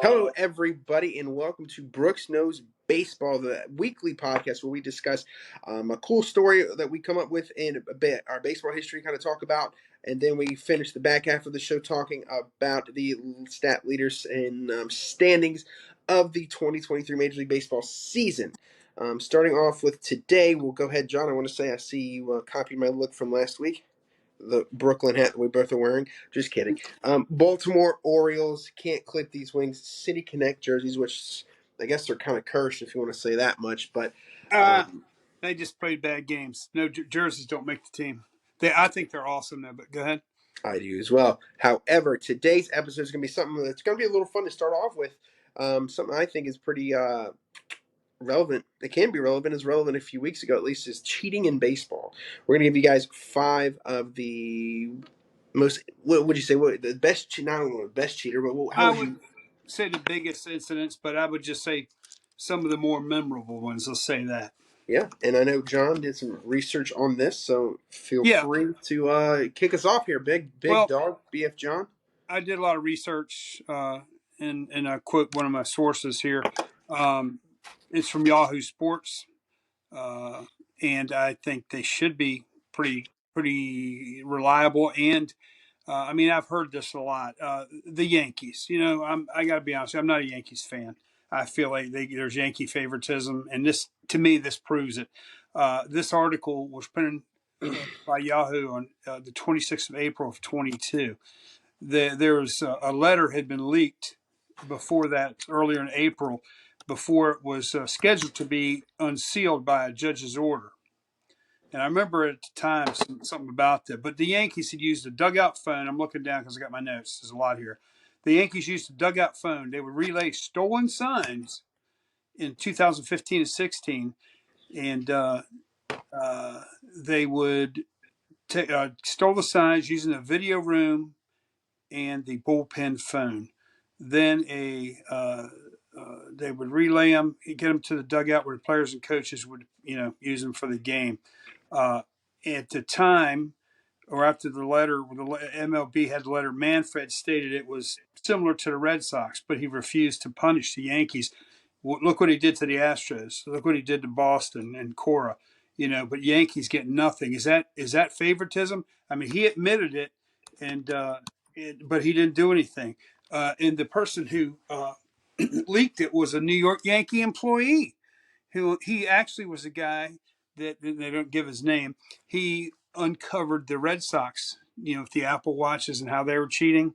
Hello, everybody, and welcome to Brooks Knows Baseball, the weekly podcast where we discuss a cool story that we come up with in a bit, our baseball history, kind of talk about, and then we finish the back half of the show talking about the stat leaders and standings of the 2023 Major League Baseball season. Starting off with today, we'll go ahead, John. I want to say I see you copied my look from last week, the Brooklyn hat that we both are wearing. Just kidding. Baltimore Orioles can't clip these wings. City Connect jerseys, which I guess they're kind of cursed if you want to say that much. But Uh, um, they just played bad games. No jerseys don't make the team. I think they're awesome though. But go ahead. I do as well. However, today's episode is going to be something that's going to be a little fun to start off with. Something I think is pretty relevant. It can be relevant. As relevant a few weeks ago, at least, is cheating in baseball. We're going to give you guys 5 of the most. What would you say? What the best? Not only the best cheater, but how I would would you? say the biggest incidents, but I would just say some of the more memorable ones. Let's say that. Yeah, and I know John did some research on this, so feel Yeah. free to kick us off here, big Well, dog, BF John. I did a lot of research, and I quote one of my sources here. Um, it's from Yahoo Sports, uh, and I think they should be pretty reliable. And I mean, I've heard this a lot. The Yankees, I got to be honest, I'm not a Yankees fan. I feel like there's Yankee favoritism, and this proves it. This article was printed by Yahoo on the 26th of April of 22. There was a letter had been leaked before that, earlier in April, before it was scheduled to be unsealed by a judge's order. And I remember at the time something about that. But the Yankees had used a dugout phone. I'm looking down because I got my notes. There's a lot here. The Yankees used a dugout phone. They would relay stolen signs in 2015 and 16, and they would stole the signs using a video room and the bullpen phone. Then they would relay them, get them to the dugout where the players and coaches would use them for the game. Uh, at the time, or after the letter, the MLB had the letter, Manfred stated it was similar to the Red Sox, but he refused to punish the Yankees. Look what he did to the Astros. Look what he did to Boston and Cora. But Yankees get nothing. Is that favoritism? I mean, he admitted it, and but he didn't do anything. And the person who leaked it was a New York Yankee employee who he actually was a guy that they don't give his name. He uncovered the Red Sox, with the Apple Watches and how they were cheating.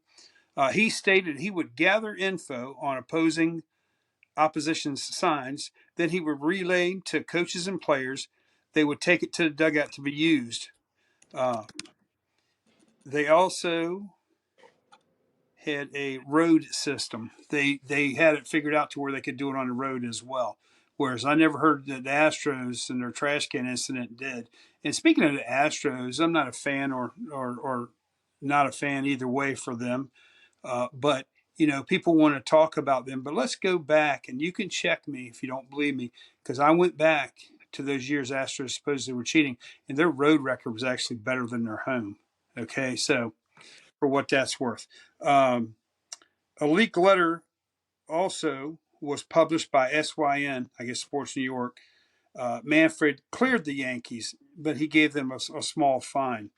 He stated he would gather info on opposition's signs, then he would relay to coaches and players. They would take it to the dugout to be used. Uh, they also had a road system. They had it figured out to where they could do it on the road as well. Whereas I never heard that the Astros and their trash can incident did. And speaking of the Astros, I'm not a fan or not a fan either way for them. But people want to talk about them. But let's go back, and you can check me if you don't believe me, because I went back to those years Astros supposedly were cheating, and their road record was actually better than their home. Okay, so for what that's worth. A leaked letter also was published by SYN, I guess Sports New York. Manfred cleared the Yankees, but he gave them a small fine.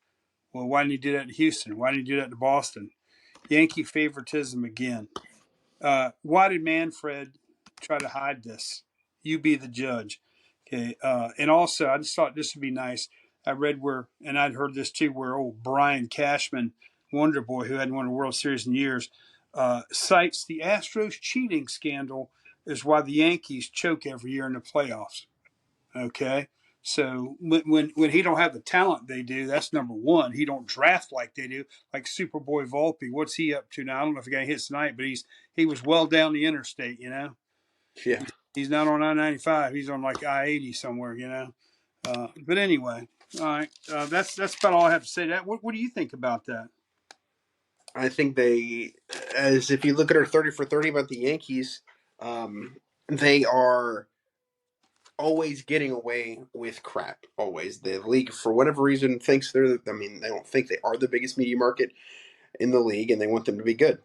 Well, why didn't he do that to Houston? Why didn't he do that to Boston? Yankee favoritism again. Why did Manfred try to hide this? You be the judge. Okay. And also, I just thought this would be nice. I read and I'd heard this too, where old Brian Cashman, Wonder Boy, who hadn't won a World Series in years, cites the Astros cheating scandal as why the Yankees choke every year in the playoffs. Okay. So when he don't have the talent they do, that's number one. He don't draft like they do, like Superboy Volpe. What's he up to now? I don't know if he got hits tonight, but he was well down the interstate. Yeah, He's not on I-95. He's on like I-80 somewhere. But anyway, all right. That's about all I have to say. That what do you think about that? I think as if you look at our 30 for 30 about the Yankees, they are always getting away with crap. Always, the league for whatever reason thinks they're. I mean, they don't think they are the biggest media market in the league, and they want them to be good.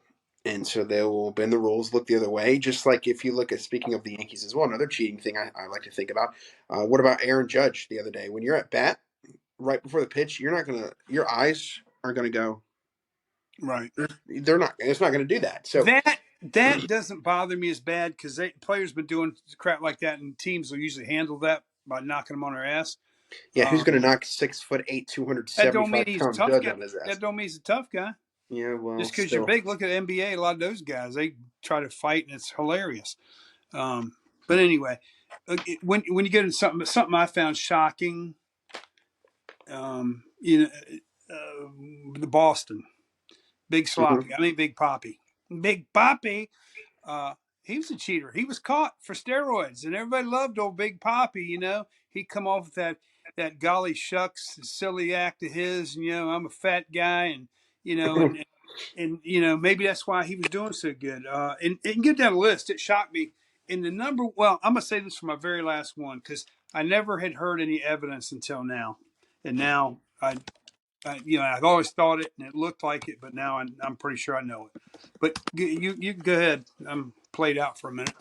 and so they will bend the rules, look the other way. Just like if you look at, speaking of the Yankees as well, another cheating thing I like to think about. What about Aaron Judge the other day? When you're at bat, right before the pitch, you're not gonna, your eyes are gonna go. Right. They're not. It's not gonna do that. So That doesn't bother me as bad because players been doing crap like that, and teams will usually handle that by knocking them on their ass. yeah, who's gonna Um, knock 6'8", two hundred that seventy don't mean five he's a pound tough Judge guy. on his That ass? don't mean he's a tough guy. Yeah, well, Just because you're still. big, look at the NBA. A lot of those guys they try to fight, and it's hilarious. But anyway, when you get into something I found shocking, you know, the Boston Big Hmm. Sloppy. I mean, Big Poppy. Big Poppy. Uh, he was a cheater. He was caught for steroids, and everybody loved old Big Poppy. He come off with that golly shucks silly act of his. And, I'm a fat guy, and you know, and maybe that's why he was doing so good. And get down the list. It shocked me. In the number, well, I'm gonna say this for my very last one because I never had heard any evidence until now, and now I've always thought it and it looked like it, but now I'm pretty sure I know it. But you go ahead. I'm played out for a minute,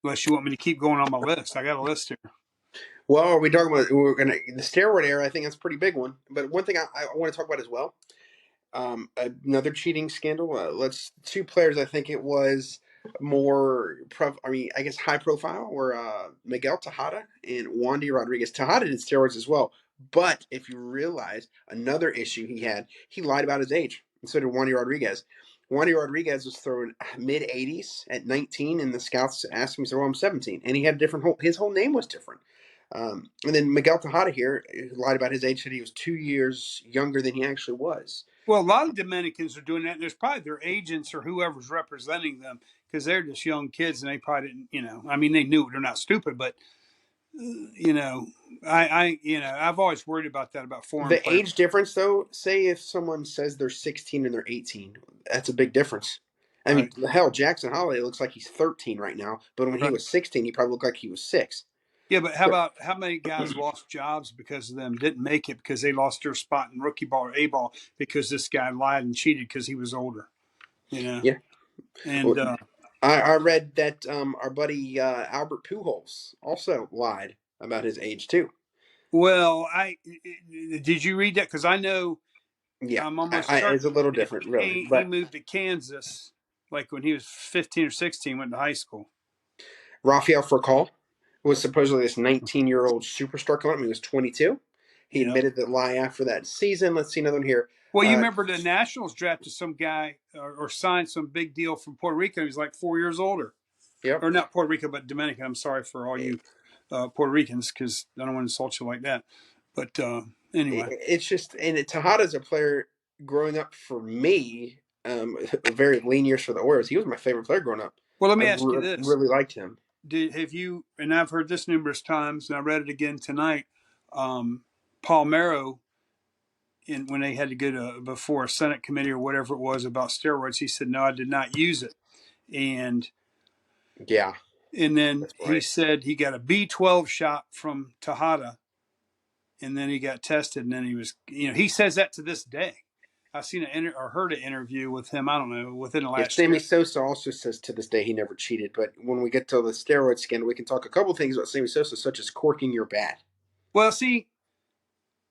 unless you want me to keep going on my list. I got a list here. Well, are we talking about, we're gonna, the steroid era? I think that's a pretty big one. But one thing I want to talk about as well, another cheating scandal. Let's two players. I think it was more. I mean, I guess high profile were Miguel Tejada and Wandy Rodriguez. Tejada did steroids as well, but if you realize another issue he had, he lied about his age, and so did Wandy Rodriguez. Wandy Rodriguez was thrown mid 80s at 19, and the scouts asked him, he said, "Well, I'm 17," and he had a different whole. His whole name was different. And then Miguel Tejada here lied about his age, said he was 2 years younger than he actually was. Well, a lot of Dominicans are doing that, and there's probably their agents or whoever's representing them because they're just young kids and they probably didn't. I mean, they knew they're not stupid, but you know, I've always worried about that about foreign The players. age difference, though, say if someone says they're 16 and they're 18, that's a big difference. I mean, Right, hell, Jackson Holiday looks like he's 13 right now, but when he right. was 16, he probably looked like he was 6. Yeah, but how So, about how many guys lost jobs because of them? Didn't make it because they lost their spot in rookie ball or A ball because this guy lied and cheated because he was older. You know, yeah. and Well, I read that our buddy Albert Pujols also lied about his age, too. well, I did you read that? Because I know Yeah, I'm almost certain it's a little that different, really. he But moved to Kansas like when he was 15 or 16, went to high school. Rafael Furcal was supposedly this 19-year-old superstar coming up. He was 22. He Yeah. admitted that lie after that season. Let's see another one here. Well, you Uh, remember the Nationals drafted some guy or signed some big deal from Puerto Rico. He was like 4 years older, yep. or not Puerto Rico, but Dominican. I'm sorry for all you Puerto Ricans because I don't want to insult you like that. But anyway, It's just, and Tejada's a player growing up for me. Very lean years for the Orioles. He was my favorite player growing up. well, let I me ask you this: really liked him. have you? And I've heard this numerous times, and I read it again tonight. Palmero, when they had to go to before a Senate committee or whatever it was about steroids, he said, "No, I did not use it," and Yeah, and then that's he right. said he got a B12 shot from Tejada, and then he got tested, and then he was, he says that to this day. I've seen or heard an interview with him. I don't know within the Yeah, last Sammy year. Sosa also says to this day he never cheated. But when we get to the steroid scandal, we can talk a couple things about Sammy Sosa, such as corking your bat. Well, see,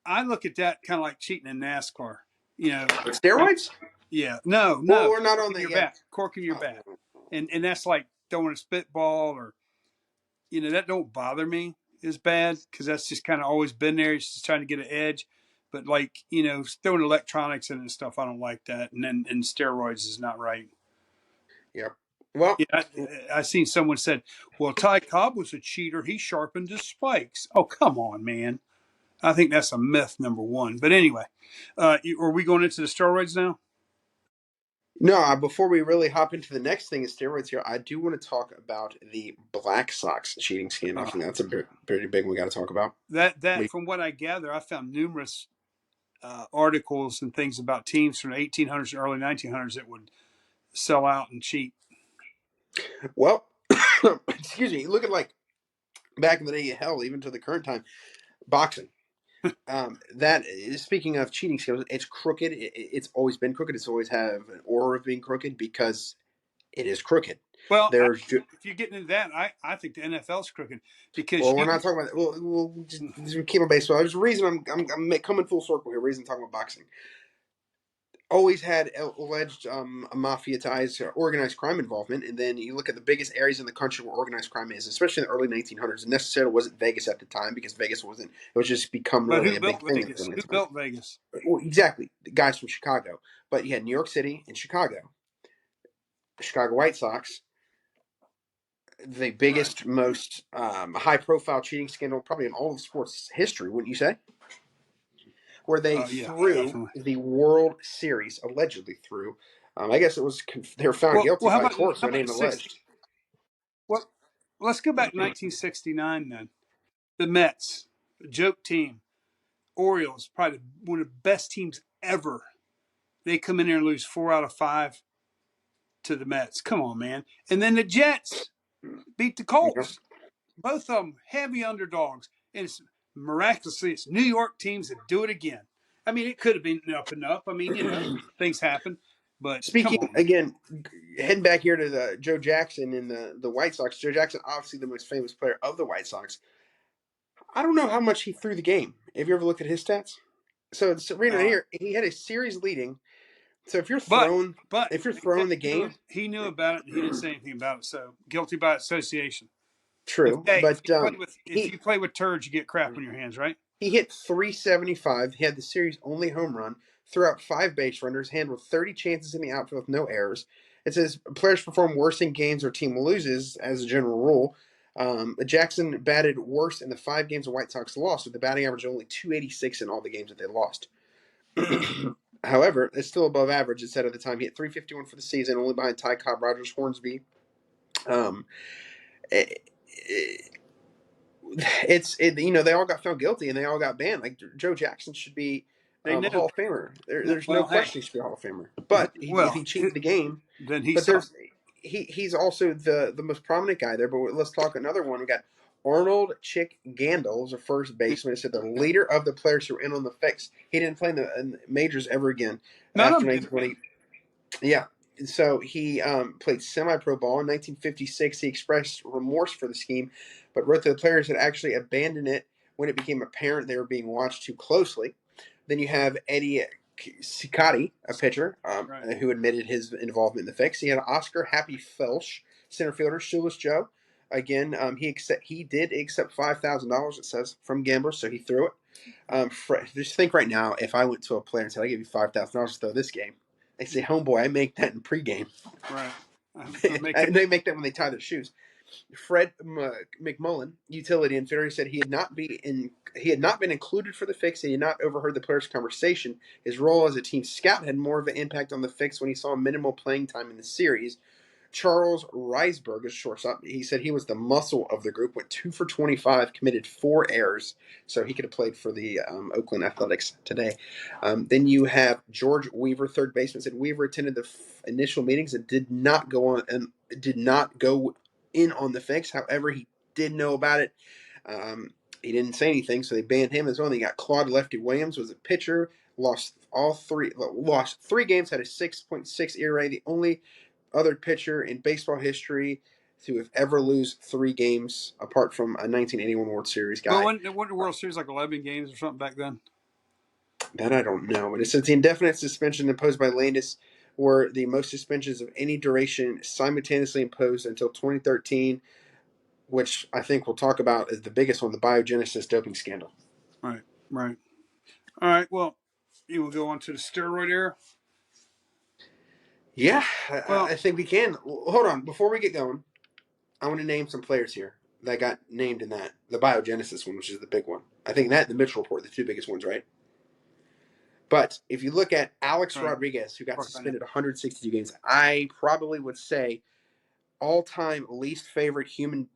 I look at that kind of like cheating in NASCAR. You know, you, Steroids? yeah, no, Well, no, we're not on corking that your yet. bat, corking your Oh, bat, and that's like throwing a spitball or that don't bother me as bad because that's just kind of always been there. It's just trying to get an edge. But like throwing electronics in and stuff, I don't like that. And then and steroids is not right. yep. Well, Yeah, I seen someone said, "Well, Ty Cobb was a cheater. He sharpened his spikes." Oh, come on, man. I think that's a myth, number one. But anyway, are we going into the steroids now? no, before we really hop into the next thing is steroids here, I do want to talk about the Black Sox cheating scandal. I Uh, think that's a pretty big one we got to talk about. that We, from what I gather, I found numerous articles and things about teams from the 1800s and early 1900s that would sell out and cheat. well, excuse me, look at like back in the day, hell, even to the current time, boxing. That speaking of cheating scales, it's crooked. It's always been crooked. It's always have an aura of being crooked because it is crooked. Well, There's if you're getting into that, I think the NFL's crooked because well, we're not talking about. We'll just keep on baseball. There's a reason I'm coming full circle here. Reason I'm talking about boxing. Always had alleged mafia ties, organized crime involvement, and then you look at the biggest areas in the country where organized crime is, especially in the early 1900s. It necessarily wasn't Vegas at the time because Vegas wasn't. It was just become but really who a built big thing in the Vegas? early Who 1900s. built Vegas? Well, exactly, the guys from Chicago, but you had New York City and Chicago. The Chicago White Sox, the Right. biggest, most high-profile cheating scandal probably in all of sports history, wouldn't you say? Where they Yeah, threw definitely. the World Series, allegedly threw. I guess it was they were found guilty Well, by courts, how not about even the six? alleged. Well, let's go back to 1969 then. The Mets, a joke team. Orioles, probably one of the best teams ever. They come in there and lose 4 out of 5 to the Mets. Come on, man. And then the Jets beat the You know? Colts. Both of them heavy underdogs. And it's miraculously, it's New York teams that do it again. I mean, it could have been up and up. I mean, things happen, but come Speaking on, man. again, heading back here to the Joe Jackson and the White Sox. Joe Jackson, obviously the most famous player of the White Sox. I don't know how much he threw the game. Have you ever looked at his stats? So it's right Uh, here, he had a series leading. So but if you're he throwing the game, he knew about it and he didn't say anything about it. So guilty by association. true. If But you play with he turds, you get crap on your hands, right? he hit 375. He had the series' only home run, threw out 5 base runners, handled 30 chances in the outfield with no errors. It says players perform worse in games or team loses as a general rule. Jackson batted worse in the 5 games the White Sox lost, with the batting average only 286 in all the games that they lost. However, it's still above average. It said at the time he hit 351 for the season, only behind Ty Cobb, Rogers, Hornsby. Um, it, they all got found guilty and they all got banned. Like Joe Jackson should be They a knew. Hall of Famer. There's no Well, hey, question he should be a Hall of Famer. But if he cheated the game, then he but sucked. he's also the most prominent guy there. But let's talk another one. We got Arnold Chick Gandil as a first baseman. It said the leader of the players who were in on the fix. He didn't play in the majors ever again None of after them did. 1920. Yeah. So he played semi-pro ball in 1956. He expressed remorse for the scheme, but wrote that the players had actually abandoned it when it became apparent they were being watched too closely. Then you have Eddie Cicotti, a pitcher, Right. who admitted his involvement in the fix. He had Oscar Happy Felsch, center fielder, Shoeless Joe. Again, he did accept $5,000. It says from gamblers, so he threw it. Just think right now, if I went to a player and said, "I give you $5,000 to throw this game," they say, "Homeboy, I make that in pregame." Right. I make that. They make that when they tie their shoes. Fred McMullen, utility infielder, said he had not been included for the fix. He had not overheard the players' conversation. His role as a team scout had more of an impact on the fix when he saw minimal playing time in the series. Charles Reisberg is shortstop. He said he was the muscle of the group, went 2 for 25, committed 4 errors, so he could have played for the Oakland Athletics today. Then you have George Weaver, third baseman, said Weaver attended the initial meetings and did not go on and did not go in on the fix. However, he did know about it. He didn't say anything, so they banned him as well. They got Claude Lefty Williams was a pitcher, lost 3 games, had a 6.6 ERA. The only other pitcher in baseball history to have ever lose 3 games, apart from a 1981 World Series Well, guy. wasn't the World Series like 11 games or something back then? That I don't know. But it says the indefinite suspension imposed by Landis were the most suspensions of any duration simultaneously imposed until 2013, which I think we'll talk about as the biggest one, the biogenesis doping scandal. Right. Right. All right. Well, you will go on to the steroid era. Yeah, Well, I think we can. Hold on. Before we get going, I want to name some players here that got named in that. The biogenesis one, which is the big one. I think that and the Mitchell report, the 2 biggest ones, right? But if you look at Alex right. Rodriguez, who got Fuck, I know. suspended 162 games, I probably would say all-time least favorite human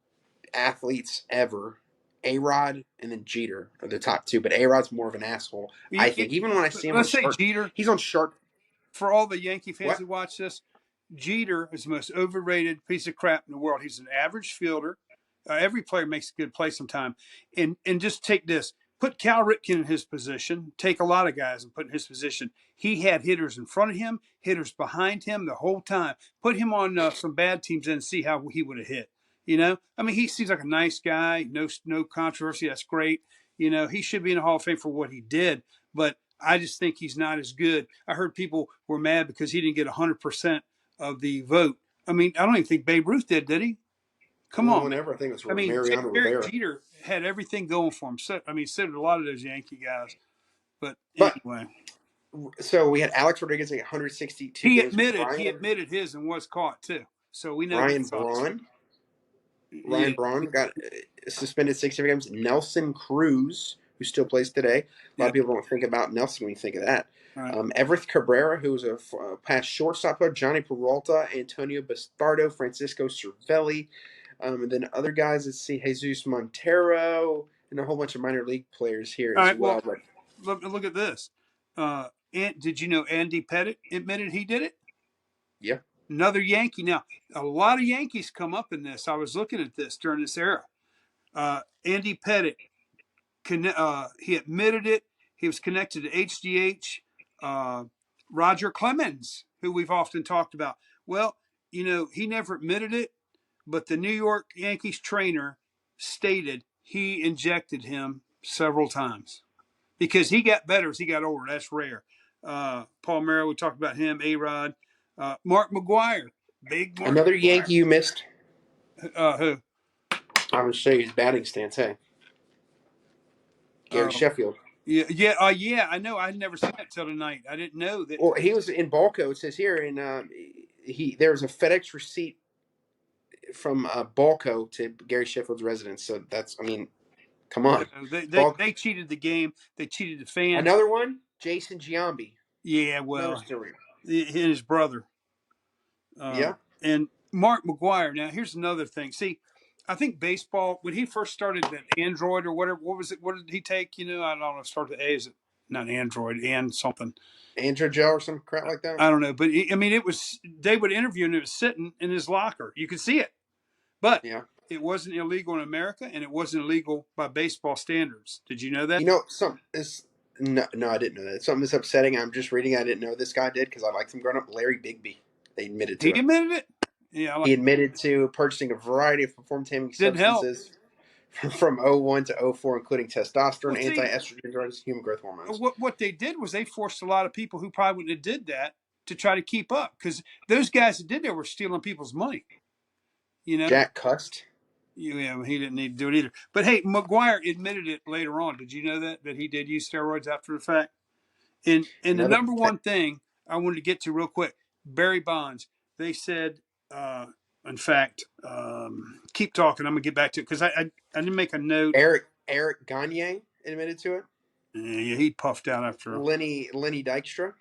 athletes ever. A Rod and then Jeter are the top 2, but A Rod's more of an asshole. You, I you, think even when I see him on let's say Shark, Jeter. he's on Shark. For all the Yankee fans What? who watch this, Jeter is the most overrated piece of crap in the world. He's an average fielder. Every player makes a good play sometime. And just take this. put Cal Ripken in his position, take a lot of guys and put in his position. He had hitters in front of him, hitters behind him the whole time. Put him on some bad teams and see how he would have hit. I mean, he seems like a nice guy. No controversy. That's great. He should be in the Hall of Fame for what he did, but I just think he's not as good. I heard people were mad because he didn't get 100% of the vote. I mean, I don't even think Babe Ruth did he? Come Only on, one man. ever, I think it I was mean, Mariano Derek Rivera. Jeter had everything going for him. So, I mean, so did a lot of those Yankee guys. But But anyway, so we had Alex Rodriguez at 162 he games. admitted his and was caught too. So we know he Ryan sucks. Braun. Yeah, Ryan Braun got suspended 60 games. Nelson Cruz, who still plays today. A lot yeah. of people don't think about Nelson when you think of that. All right. Everett Cabrera, who was a past shortstop player. Johnny Peralta, Antonio Bastardo, Francisco Cervelli. And then other guys, let's see, Jesus Montero, and a whole bunch of minor league players here All as right. well. Well, But look at this. And did you know Andy Pettit admitted he did it? yeah, Another Yankee. Now, a lot of Yankees come up in this. I was looking at this during this era. Andy Pettit, he admitted it. He was connected to HGH. Roger Clemens, who we've often talked about. Well, he never admitted it, but the New York Yankees trainer stated he injected him several times because he got better as he got older. That's rare. Paul Merrill, we talked about him. A-Rod. Mark McGwire, big Mark another McGwire. Yankee you missed. Who? I'm going to show you his batting stance. Hey, Gary Uh, Sheffield. yeah. I know. I had never seen that till tonight. I didn't know that. Well, he was in Balco. It says here, and there was a FedEx receipt from Balco to Gary Sheffield's residence. So that's, I mean, come on, Balco. They cheated the game. They cheated the fans. Another one, Jason Giambi. Yeah, Another well, story. his brother. Yeah. And Mark McGwire. Now, here's another thing. See, I think baseball, when he first started that Android or whatever, what was it? What did he take? I don't know. Start with A. Is it not Android and something? Androgel or some crap like that. I don't know. But I mean, they would interview him and it was sitting in his locker. You could see it. But Yeah. it wasn't illegal in America and it wasn't illegal by baseball standards. Did you know that? Some is no, I didn't know that. Something that's upsetting. I'm just reading. I didn't know this guy did because I liked him growing up. Larry Bigby. They admitted He to it. admitted it. Yeah, He admitted to purchasing a variety of performance-enhancing didn't help. substances from '01 to '04, including testosterone, Well, see, anti-estrogen drugs, human growth hormones. what they did was they forced a lot of people who probably wouldn't have did that to try to keep up because those guys that did that were stealing people's money. Jack Cust. Yeah, he didn't need to do it either. But hey, McGwire admitted it later on. Did you know that he did use steroids after the fact? And the Another. number one thing I wanted to get to real quick, Barry Bonds. They said, in fact, keep talking. I'm gonna get back to it because I didn't make a note. Eric Gagne admitted to it. Yeah, he puffed out after. Lenny Dykstra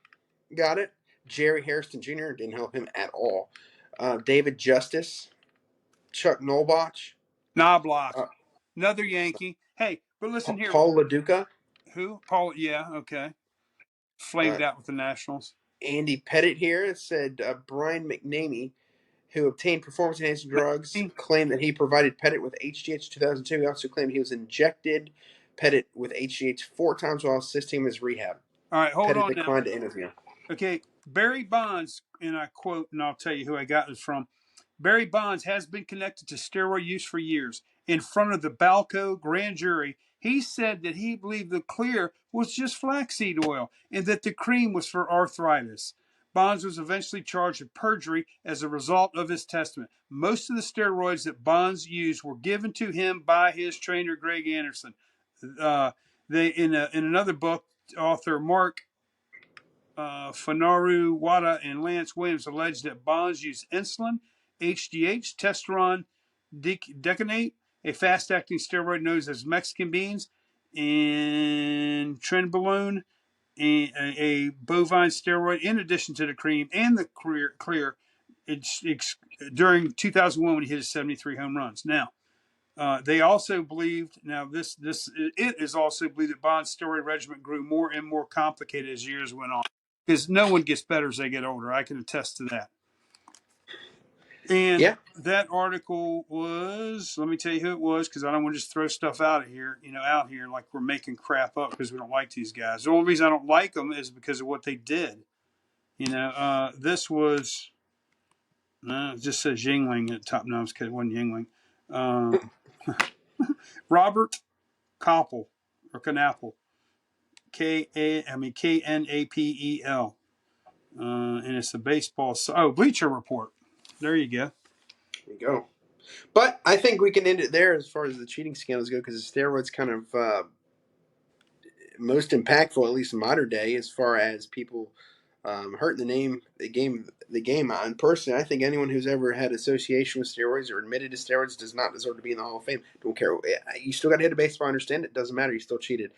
got it. Jerry Hairston Jr. didn't help him at all. David Justice, Chuck Nolbach, Knobloch, another Yankee. Hey, but listen here. Paul LaDuca. Who? Paul? Yeah, okay. Flamed out with the Nationals. Andy Pettit here. It said Brian McNamee, who obtained performance-enhancing drugs, claimed that he provided Pettit with HGH in 2002. He also claimed he was injected Pettit with HGH 4 times while assisting him in his rehab. All right, hold Pettit on declined now. to interview. Okay, Barry Bonds, and I quote, and I'll tell you who I got this from. Barry Bonds has been connected to steroid use for years. In front of the Balco grand jury, he said that he believed the clear was just flaxseed oil and that the cream was for arthritis. Bonds was eventually charged with perjury as a result of his testament. Most of the steroids that Bonds used were given to him by his trainer, Greg Anderson. They in another book, author Mark Fanaru Wada and Lance Williams alleged that Bonds used insulin, HGH, testosterone decanate, a fast-acting steroid known as Mexican beans, and trenbolone, a bovine steroid, in addition to the cream and the clear. During 2001 when he hit his 73 home runs. Now, they also believed. Now, it is also believed that Bond's steroid regimen grew more and more complicated as years went on. Because no one gets better as they get older. I can attest to that. And Yeah. that article was, let me tell you who it was, because I don't want to just throw stuff out of here, out here like we're making crap up because we don't like these guys. The only reason I don't like them is because of what they did. This was, it just says Yingling at the top. No, it wasn't Yingling. Robert Koppel or Knapel, Knapel, and it's the baseball. Bleacher Report. There you go. There you go. But I think we can end it there as far as the cheating scandals go, because the steroids kind of most impactful, at least in modern day, as far as people hurting the game. And personally, I think anyone who's ever had association with steroids or admitted to steroids does not deserve to be in the Hall of Fame. Don't care. You still got to hit a baseball. I understand it. Doesn't matter. You still cheated.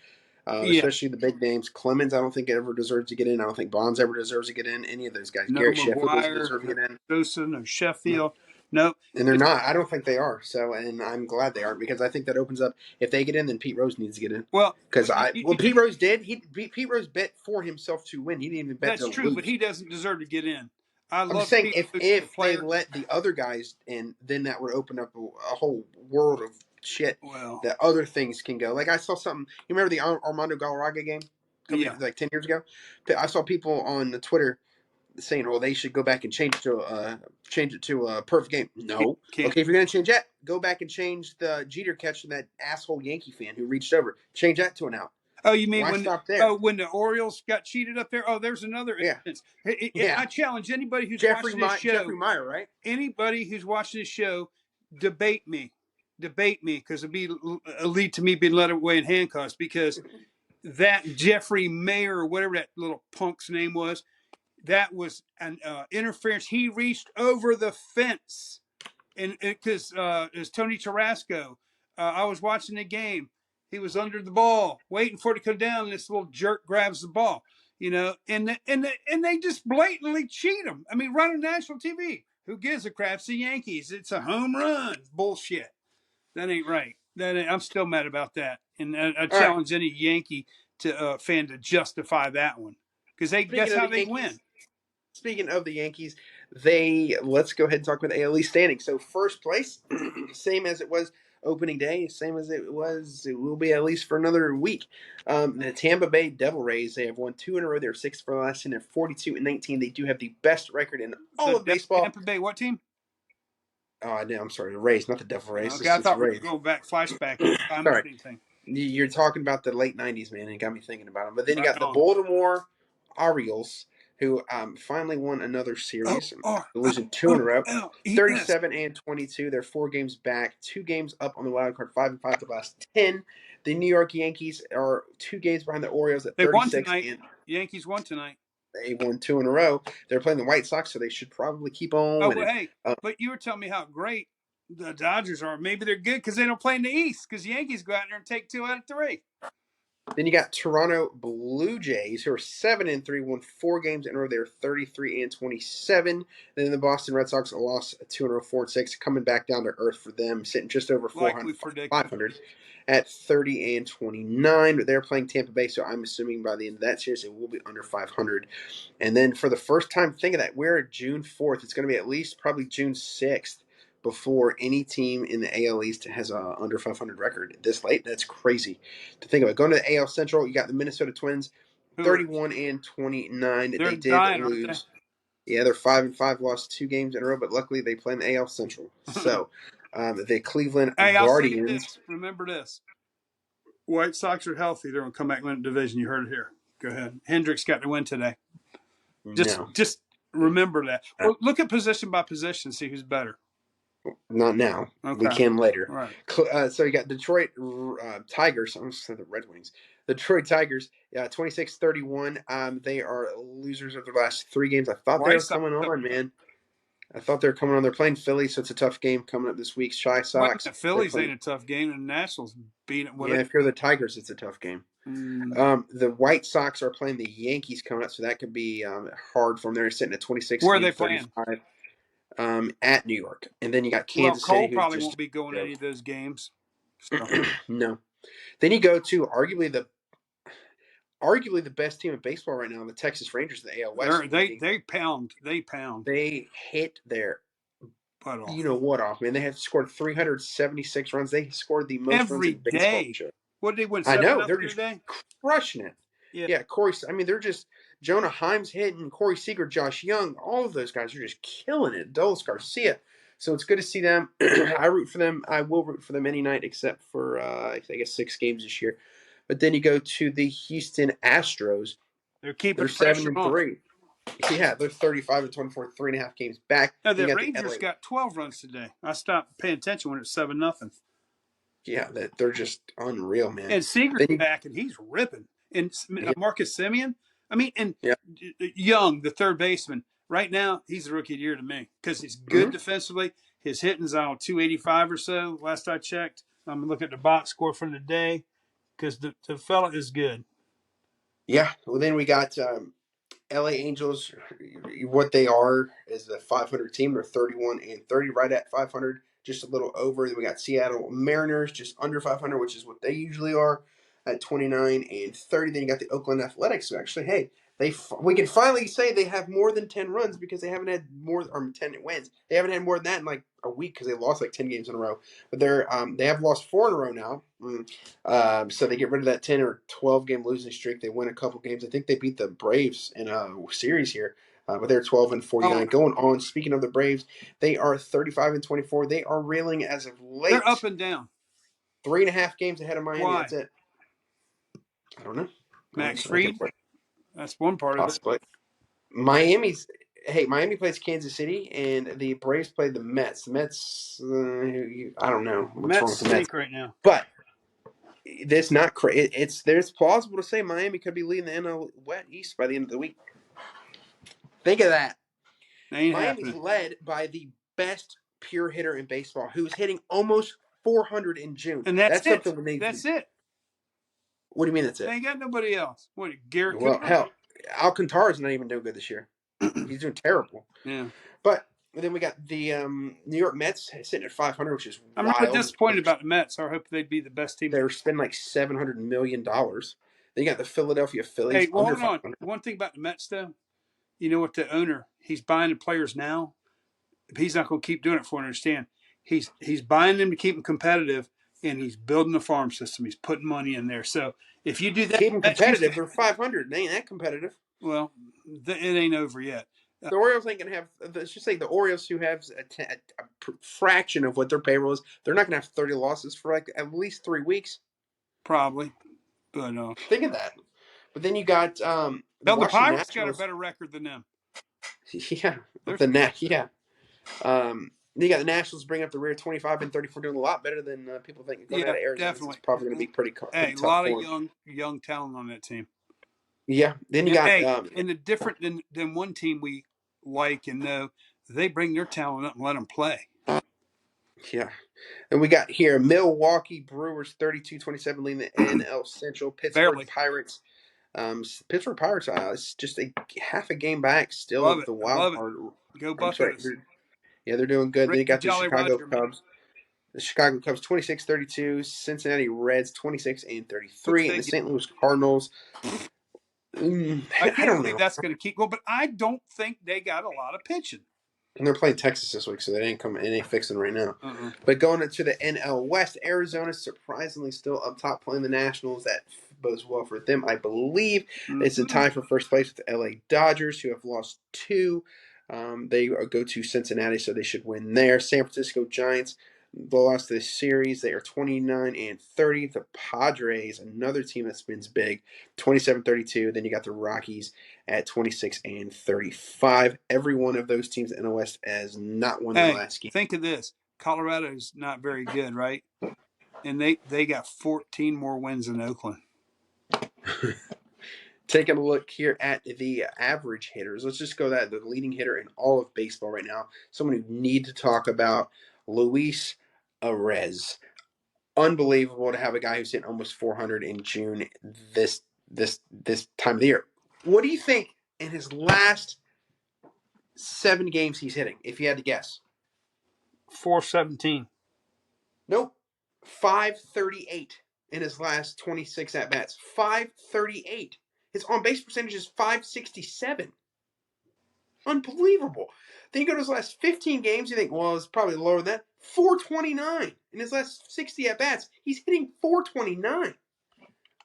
Yeah. Especially the big names. Clemens, I don't think ever deserves to get in. I don't think Bonds ever deserves to get in. Any of those guys. No Garrett Sheffield doesn't McGuire, deserve to no get in. Sosa, no No. Sheffield. No. And they're It's, not. I don't think they are. So, and I'm glad they aren't, because I think that opens up. If they get in, then Pete Rose needs to get in. well, Because you, Pete Rose did. Pete Rose bet for himself to win. He didn't even bet that's to true, but lose. he doesn't deserve to get in. I I'm just love saying, Pete if Rose as a they player. let the other guys in, then that would open up a whole world of shit Well, that other things can go. Like I saw something. You remember the Armando Galarraga game coming yeah. like 10 years ago? I saw people on the Twitter saying, "Well, they should go back and change it to a perfect game." No. Can't. Okay, if you're gonna change that, go back and change the Jeter catch from that asshole Yankee fan who reached over. Change that to an out. Oh, you mean Why when stop there? when the Orioles got cheated up there? Oh, there's another Yeah, instance. yeah. I challenge anybody who's Jeffrey watching this Jeffrey show. Meyer, right? Anybody who's watching this show, debate me, because it'd be lead to me being led away in handcuffs. Because that Jeffrey Mayer or whatever that little punk's name was, that was an interference. He reached over the fence, and because it's Tony Tarasco. I was watching the game. He was under the ball, waiting for it to come down, and this little jerk grabs the ball. And they just blatantly cheat him. I mean, right on national TV. Who gives a crap? It's the Yankees. It's a home run. Bullshit. That ain't right. I'm still mad about that, and I All right. challenge any Yankee fan to justify that one, because Speaking that's of how the they win. Yankees, Speaking of the Yankees, let's go ahead and talk about the AL East standing. So first place, same as it was opening day, same as it will be at least for another week. The Tampa Bay Devil Rays, they have won two in a row. They're sixth for the last 10. They're 42-19. They do have the best record in all of baseball. Tampa Bay, what team? Oh, no, I'm sorry, the Rays, not the Devil Rays. Okay, I It's thought we were Rays. going back flashback. I missed Sorry, anything. you're talking about the late '90s, man. It got me thinking about them. But then you Right got the on. Baltimore Orioles, who finally won another O series, R I losing two in O a row, L E S. 37-22. They're 4 games back, 2 games up on the wild card, 5-5 the last 10. The New York Yankees are 2 games behind the Orioles at They won 36, tonight. and Yankees won tonight. they won two in a row. They're playing the White Sox, so they should probably keep on Oh, well, winning. hey, but you were telling me how great the Dodgers are. Maybe they're good because they don't play in the East, because the Yankees go out there and take 2 out of 3. Then you got Toronto Blue Jays, who are 7-3, won 4 games in a row. They're 33-27. Then the Boston Red Sox lost 2 in a row, 4-6, coming back down to earth for them, sitting just over Like 400, we predicted. 500 at 30-29. But they're playing Tampa Bay, so I'm assuming by the end of that series it will be under 500. And then for the first time, think of that, we're at June 4th. It's going to be at least probably June 6th before any team in the AL East has a under 500 record this late. That's crazy to think about. Going to the AL Central, you got the Minnesota Twins, Who are 31-29. they're They did dying, aren't lose. Yeah, they're 5-5, lost 2 games in a row, but luckily they play in the AL Central. they? So the Cleveland Hey, I'll say Guardians. this. Remember this. White Sox are healthy. They're going to come back and win the division. You heard it here. Go ahead. Hendricks got the win today. No, Just remember that. Well, look at position by position, see who's better. not now. We Okay. can later. All right. So you got Detroit Tigers. I'm going to say the Red Wings. The Detroit Tigers, 26-31. They are losers of their last 3 games. I thought they White were Sox. coming on, man. I thought they were coming on. They're playing Philly, so it's a tough game coming up this week. Shy Wait a Sox. minute. They're Phillies ain't playing. a tough game, and the Nationals beat it. Yeah, if you're the Tigers, it's a tough game. The White Sox are playing the Yankees coming up, so that could be hard for them. They're sitting at 26 Where are and they playing? 35 at New York. And then you got Well, Kansas City, Cole who's probably just won't be going to any of those games. So no. Then you go to arguably the best team in baseball right now, the Texas Rangers in the AL West, they pound. they hit their butt you off know what off, man. They have scored 376 runs. They scored the most runs every in baseball day. this year. What did they win? I 7 know. They're nothing just today. crushing it. Yeah, Yeah, Corey. I mean, they're just Jonah Heim's hitting, Corey Seager, Josh Young. All of those guys are just killing it. Dulles Garcia. So it's good to see them. I root for them. I will root for them any night except for I guess 6 games this year. But then you go to the Houston Astros. they're keeping They're the seven pressure and on. three. Yeah, they're 35-24, 3.5 games back. Now Then the you got the Rangers LA. got 12 runs today. I stopped paying attention when it was 7 nothing. Yeah, that they're just unreal, man. And Seager's Then you, back and he's ripping. And yeah, Marcus Simeon, I mean, and yeah. Young, the third baseman, right now he's the rookie of the year to me because he's good Mm-hmm. defensively. His hitting's on 285 or so. Last I checked, I'm looking at the box score from the day because the fella is good. Yeah. Well, then we got LA Angels, what they are is a 500 team. They're 31-30, right at 500, just a little over. Then we got Seattle Mariners, just under 500, which is what they usually are, at 29-30. Then you got the Oakland Athletics, who actually, hey, we can finally say they have more than 10 runs because they haven't had more or 10 wins. They haven't had more than that in like a week because they lost like 10 games in a row. But they have lost 4 in a row now. So they get rid of that 10 or 12 game losing streak. They win a couple games. I think they beat the Braves in a series here, but they're 12-49. Oh, Going on, speaking of the Braves, they are 35-24. They are reeling as of they're up late. and down. 3.5 games ahead of Miami. That's Why? it. I don't know. Max I can Fried. That's one part of it. possibly. Miami's. Hey, Miami plays Kansas City, and the Braves play the Mets. The Mets, I don't know what's wrong Mets with the Mets, stink right now. but that's not crazy. It's there's plausible to say Miami could be leading the NL East by the end of the week. Think of that. They ain't Miami's happening. led by the best pure hitter in baseball, who's hitting almost 400 in June. And that's That's it. something we need to. That's it. What do you mean that's They it? ain't got nobody else. What, Garrett Well, Cooper? hell, Alcantara's not even doing good this year. He's doing terrible. Yeah. But then we got the New York Mets sitting at 500, which is I'm really wild. disappointed about the Mets. I hope they'd be the best team. They're spending like $700 million. Then you got the Philadelphia Phillies Hey, well, under hold on. 500. One thing about the Mets, though, you know what? The owner, he's buying the players now. He's not going to keep doing it for. Understand? He's buying them to keep them competitive, and he's building a farm system. He's putting money in there. So if you do that, Keep them Mets used to. competitive. They're 500. They ain't that competitive. Well, it ain't over yet. The Orioles ain't gonna have. Let's just say the Orioles, who have a fraction of what their payroll is, they're not gonna have 30 losses for like at least 3 weeks. Probably, but Think of that. But then you got the hell, the Washington Pirates got a Nationals. better record than them. Yeah, They're yeah. Then you got the Nationals bring up the rear, 25-34, doing a lot better than people think. Going out yeah, of Arizona, so it's definitely. probably gonna be pretty Hey, a tough lot of for them. young talent on that team. Yeah. Then you And got hey, and the different than one team we like and know, they bring their talent up and let them play. yeah. And we got here Milwaukee Brewers 32-27 leading the NL Central. Pittsburgh Barely. Pirates. Pittsburgh Pirates. It's just a half a game back still Love of it. the I wild love it. card. Go I'm sorry. Buccos. They're doing good. Then you Randy got the Jolly Chicago Roger, man. Cubs. The Chicago Cubs 26-32, Cincinnati Reds 26 and What's 33, and they the get? St. Louis Cardinals. I I can't don't believe know. that's going to keep going, but I don't think they got a lot of pitching. And they're playing Texas this week, so they ain't coming. It ain't fixing right now. Uh-uh. But going into the NL West, Arizona surprisingly still up top playing the Nationals. That bodes well for them, I believe. It's a Mm-hmm. tie for first place with the LA Dodgers, who have lost 2. They go to Cincinnati, so they should win there. San Francisco Giants lost this series. They are 29-30. The Padres, another team that spins big, 27-32. Then you got the Rockies at 26-35. Every one of those teams in the West has not won their Hey, last game. think of this. Colorado's not very good, right? And they got 14 more wins than Oakland. Taking a look here at the average hitters. Let's just go that the leading hitter in all of baseball right now. Someone who need to talk about Luis Arez. Unbelievable to have a guy who's hitting almost 400 in June this time of the year. What do you think in his last 7 games he's hitting? If you had to guess, 417. nope, 538 in his last 26 at bats. 538. His on base percentage is 567. Unbelievable. Then you go to his last 15 games, you think, well, it's probably lower than that. 429 in his last 60 at bats. He's hitting 429.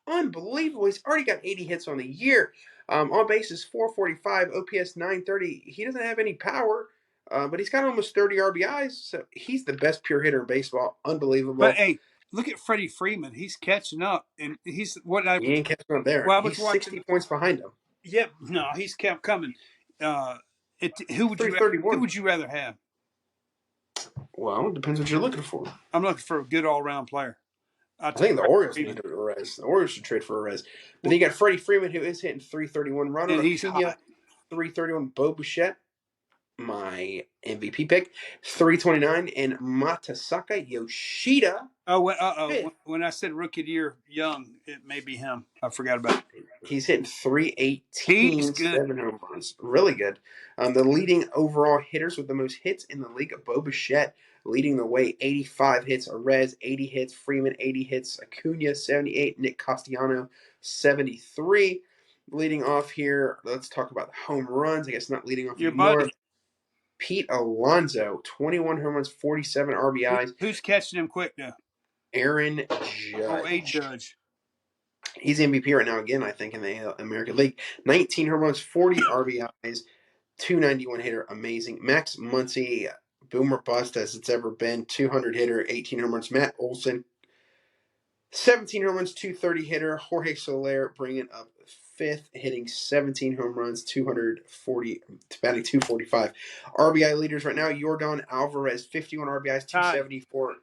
Unbelievable. He's already got 80 hits on the year. On base is 445, OPS 930. He doesn't have any power, but he's got almost 30 RBIs. So he's the best pure hitter in baseball. But Unbelievable. hey, look at Freddie Freeman. He's catching up, and he's what I He ain't catching up there. well, I was He's watching. 60 points behind him. Yeah, no, he's kept coming. Who would you who 331. would you rather have? Well, it depends what you're looking for. I'm looking for a good all around player. I'll I take think the Freddie Orioles need Freeman, a Rez. The Orioles should trade for a Rez. But then well, you got Freddie Freeman, who is hitting 331. Ronald and he's Acuna, hot. 331. Bo Bichette, my MVP pick, 329. And Matasaka Yoshida, Oh, fifth. when I said rookie of the year, young, it may be him. I forgot about it. He's hitting He's 318, good. 7 home runs. Really good. The leading overall hitters with the most hits in the league, Bo Bichette, leading the way, 85 hits. Arez, 80 hits. Freeman, 80 hits. Acuna, 78. Nick Castellano, 73. Leading off here, let's talk about the home runs. I guess not leading off Your anymore. buddy. Pete Alonso, 21 home runs, 47 RBIs. Who's catching him quick now? Aaron Oh, A Judge. Judge. He's MVP right now again, I think, in the American League. 19 home runs, 40 RBIs, 291 hitter, amazing. Max Muncy, boomer bust as it's ever been, 200 hitter, 18 home runs. Matt Olson, 17 home runs, 230 hitter. Jorge Soler bringing up fifth, hitting 17 home runs, 240, batting 245. RBI leaders right now, Yordan Alvarez, 51 RBIs, Tied. 274.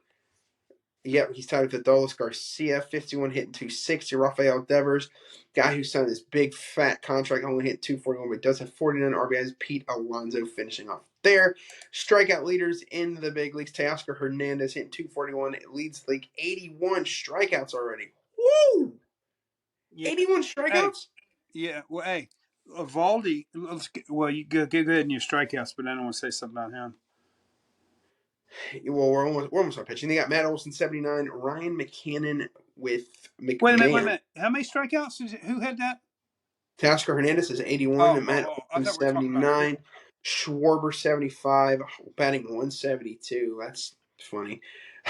Yep, he's tied with Adolis Garcia, 51 hitting 260. Rafael Devers, guy who signed this big fat contract, only hit 241, but does have 49 RBIs. Pete Alonso finishing off there. Strikeout leaders in the big leagues. Teoscar Hernandez hitting 241. It leads the league 81 strikeouts already. Woo! Yeah. 81 Hey. strikeouts? Yeah. Well, hey, Valdi. Well, you go ahead in your strikeouts, but I don't want to say something about him. Well, we're almost on pitching. They got Matt Olson, 79. Ryan McCannon with Wait a minute. Wait a McMahon. minute. How many strikeouts? Who had that? Teoscar Hernandez is 81, Oh, and oh, Matt oh! I Olson thought we were talking about pitch. 79, Schwarber 75, batting 172. That's funny.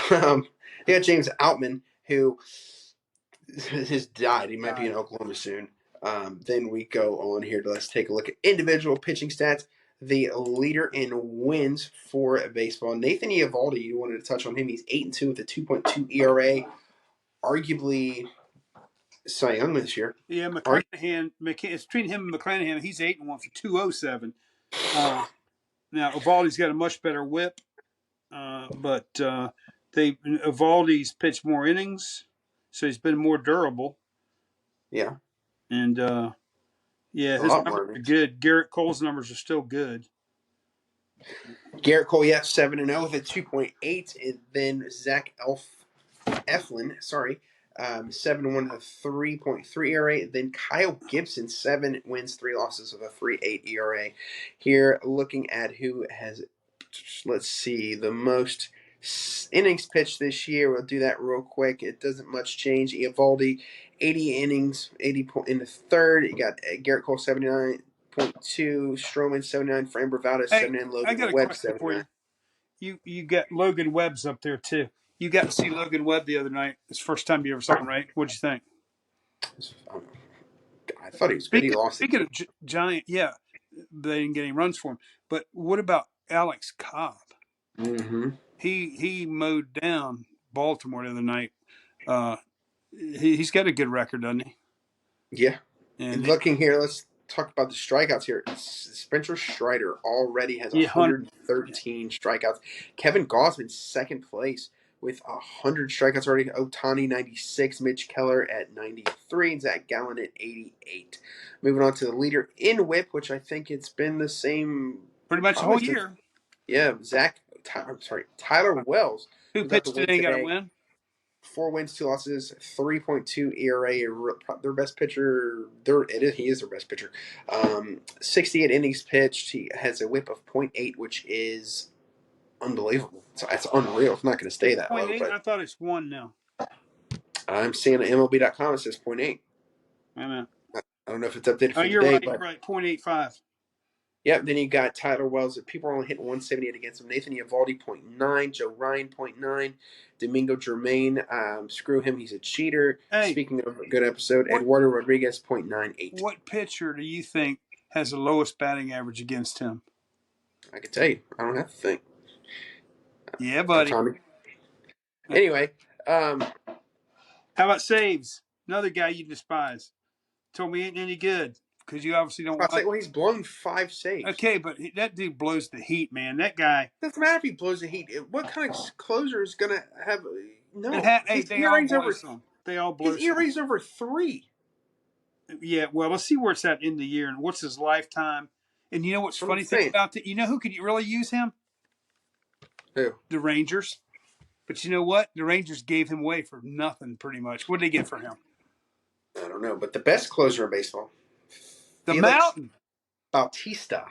They got James Outman, who has died. He might be in Oklahoma soon. Then we go on here to let's take a look at individual pitching stats. The leader in wins for baseball, Nathan Eovaldi. You wanted to touch on him. He's 8-2 with a 2.2 ERA. Arguably Cy Young this year. Yeah, McClanahan. It's between him and McClanahan. He's 8-1 for 207. Now Evaldi's got a much better whip, but Evaldi's pitched more innings, so he's been more durable. Yeah, And yeah, a his lot numbers more. are good. Garrett Cole's numbers are still good. Garrett Cole, 7-0 with a 2.8, and then Zach Eflin, 7-1 with a 3.3 ERA. Then Kyle Gibson, 7 wins, 3 losses with a 3.8 ERA. Here, looking at who has, let's see, the most innings pitched this year. We'll do that real quick. It doesn't much change. Eovaldi, 80 innings, 80 in the third. You got Garrett Cole, 79.2, Stroman 79, Framber Valdez Hey, 79, I Logan got a Webb question for 79. you. You got Logan Webb's up there too. You got to see Logan Webb the other night. It's the first time you ever saw him, right? What'd you think? I thought he was good. He lost it. Speaking of giant, yeah, they didn't get any runs for him. But what about Alex Cobb? Mm-hmm. He mowed down Baltimore the other night. Uh, he's got a good record, doesn't he? Yeah. And And looking here, let's talk about the strikeouts here. Spencer Strider already has yeah, 113 strikeouts. Kevin Gausman, second place with 100 strikeouts already. Otani, 96. Mitch Keller at 93. And Zach Gallen at 88. Moving on to the leader in whip, which I think it's been the same pretty much the probably whole since, year. yeah, Tyler Wells, Who who got the pitched win today and got a today. win? 4 wins, 2 losses, 3.2 ERA. Their best pitcher, he is their best pitcher. 68 innings pitched. He has a whip of .8, which is unbelievable. So that's unreal. It's not going to stay that low, 0.8. but I thought it's one now. I'm seeing on MLB.com it says .8. I know. I don't know if it's updated Oh, for the you're day, right. You're but right. 0.85. Yeah, then you got Tyler Wells. People are only hitting 178 against him. Nathan Eovaldi, .9. Joe Ryan, .9. Domingo Germain, screw him. He's a cheater. Hey, Speaking of a good episode, what Eduardo Rodriguez, .98. what pitcher do you think has the lowest batting average against him? I can tell you. I don't have to think. Yeah, buddy. Tommy. Anyway, How about saves? Another guy you despise. Told me he ain't any good because you obviously don't I'll say, watch. well, he's blown 5 saves. Okay, but that dude blows the heat, man. That guy. Doesn't matter if he blows the heat. What kind of closer is going to have. No. Hey, His they all ERA's blow over. some. They all His blow some. ERA's over 3. Yeah, well, let's see where it's at in the year and what's his lifetime. And you know what's I'm funny thing saying. about that? You know who could really use him? Who? The Rangers. But you know what? The Rangers gave him away for nothing, pretty much. What did they get for him? I don't know. But the best closer in baseball, The Felix Mountain. Bautista.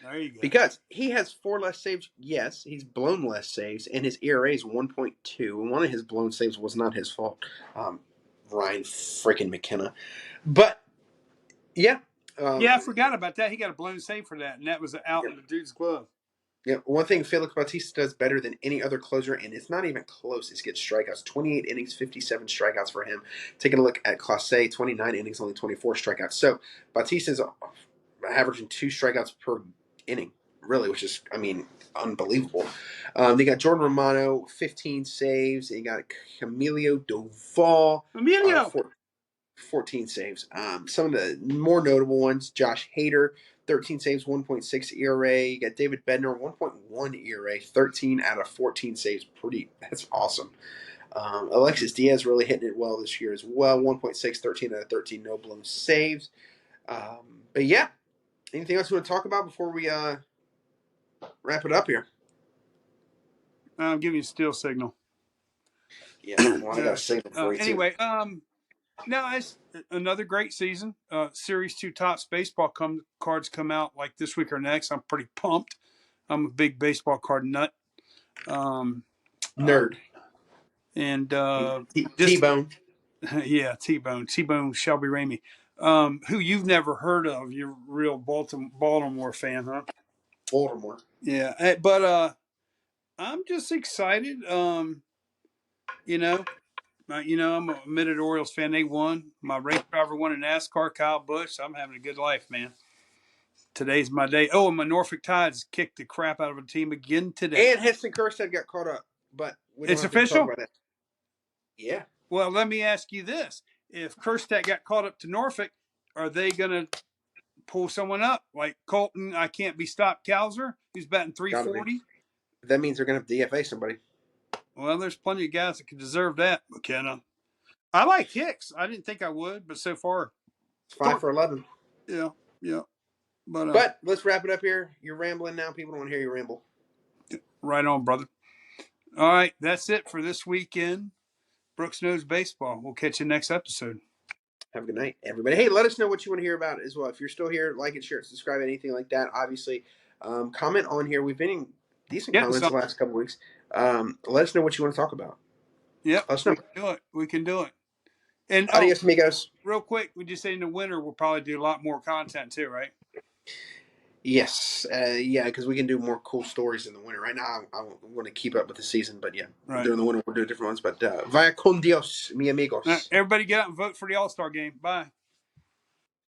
There you go. Because he has 4 less saves. Yes, he's blown less saves, and his ERA is 1.2. And one of his blown saves was not his fault. Ryan freaking McKenna. But, yeah. Yeah, I forgot about that. He got a blown save for that, and that was out Yeah. in the dude's glove. Yeah, one thing Felix Bautista does better than any other closer, and it's not even close, is get strikeouts. 28 innings, 57 strikeouts for him. Taking a look at Clase, 29 innings, only 24 strikeouts. So Bautista's averaging 2 strikeouts per inning, really, which is, unbelievable. They got Jordan Romano, 15 saves. You got Camilo Doval, Emilio. 14 saves. Some of the more notable ones, Josh Hader, 13 saves, 1.6 ERA. You got David Bednar, 1.1 ERA, 13 out of 14 saves. That's awesome. Alexis Diaz really hitting it well this year as well. 1.6, 13 out of 13, no blown saves. But yeah, anything else you want to talk about before we wrap it up here? I'm giving you a still signal. Yeah, well, I got a signal for you too. Anyway, no, it's another great season. Series 2 Topps baseball cards come out like this week or next. I'm pretty pumped. I'm a big baseball card nut. Nerd. And T-Bone. Yeah, T-Bone Shelby Ramey, who you've never heard of. You're a real Baltimore fan, huh? Baltimore. Yeah, but I'm just excited. I'm a admitted Orioles fan. They won. My race driver won in NASCAR, Kyle Busch. So I'm having a good life, man. Today's my day. Oh, and my Norfolk Tides kicked the crap out of a team again today. And Heston Kjerstad got caught up, but we don't It's have to talk official? about that. Yeah. Well, let me ask you this. If Kjerstad got caught up to Norfolk, are they going to pull someone up? Like Colton, I can't be stopped, Cowser, who's batting 340? That means they're going to have to DFA somebody. Well, there's plenty of guys that could deserve that, McKenna. I like Hicks. I didn't think I would, but so far. It's 5 for 11. Yeah. But let's wrap it up here. You're rambling now. People don't want to hear you ramble. Right on, brother. All right, that's it for this weekend. Brooks Knows Baseball. We'll catch you next episode. Have a good night, everybody. Hey, let us know what you want to hear about as well. If you're still here, like it, share it, subscribe, anything like that. Obviously, comment on here. We've been in decent comments the last couple weeks. Let us know what you want to talk about. Yep, let us know. We can do it. And adios, amigos. Real quick, we just say in the winter we'll probably do a lot more content too, right? Yes, because we can do more cool stories in the winter. Right now, I want to keep up with the season, but yeah, during the winter we'll do different ones. But vaya con Dios, mi amigos. Everybody get out and vote for the All-Star game. Bye.